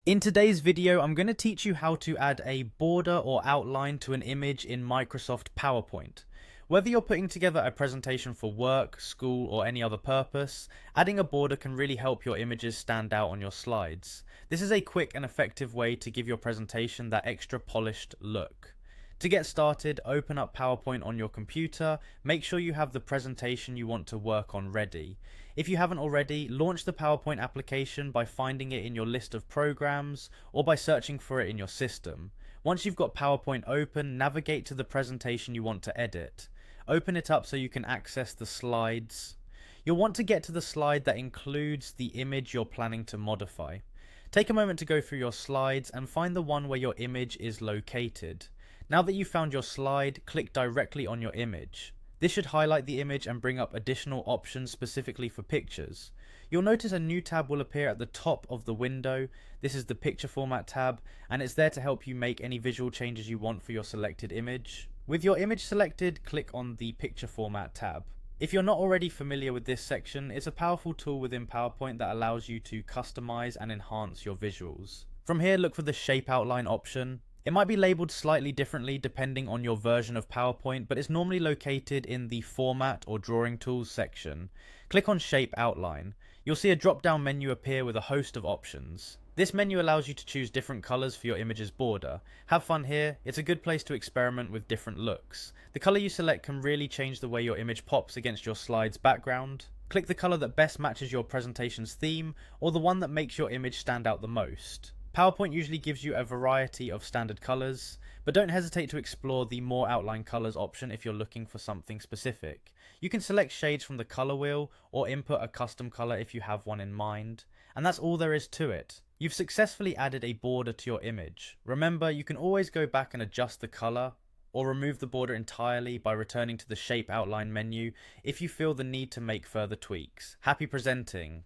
In today's video, I'm going to teach you how to add a border or outline to an image in Microsoft PowerPoint. Whether you're putting together a presentation for work, school, or any other purpose, adding a border can really help your images stand out on your slides. This is a quick and effective way to give your presentation that extra polished look. To get started, open up PowerPoint on your computer, make sure you have the presentation you want to work on ready. If you haven't already, launch the PowerPoint application by finding it in your list of programs or by searching for it in your system. Once you've got PowerPoint open, navigate to the presentation you want to edit. Open it up so you can access the slides. You'll want to get to the slide that includes the image you're planning to modify. Take a moment to go through your slides and find the one where your image is located. Now that you've found your slide, click directly on your image. This should highlight the image and bring up additional options specifically for pictures. You'll notice a new tab will appear at the top of the window. This is the picture format tab, and it's there to help you make any visual changes you want for your selected image. With your image selected, click on the picture format tab. If you're not already familiar with this section, it's a powerful tool within PowerPoint that allows you to customize and enhance your visuals. From here, look for the shape outline option. It might be labeled slightly differently depending on your version of PowerPoint, but it's normally located in the Format or Drawing Tools section. Click on Shape Outline. You'll see a drop-down menu appear with a host of options. This menu allows you to choose different colors for your image's border. Have fun here, it's a good place to experiment with different looks. The color you select can really change the way your image pops against your slide's background. Click the color that best matches your presentation's theme, or the one that makes your image stand out the most. PowerPoint usually gives you a variety of standard colors, but don't hesitate to explore the More Outline Colors option if you're looking for something specific. You can select shades from the color wheel or input a custom color if you have one in mind, and that's all there is to it. You've successfully added a border to your image. Remember, you can always go back and adjust the color or remove the border entirely by returning to the Shape Outline menu if you feel the need to make further tweaks. Happy presenting!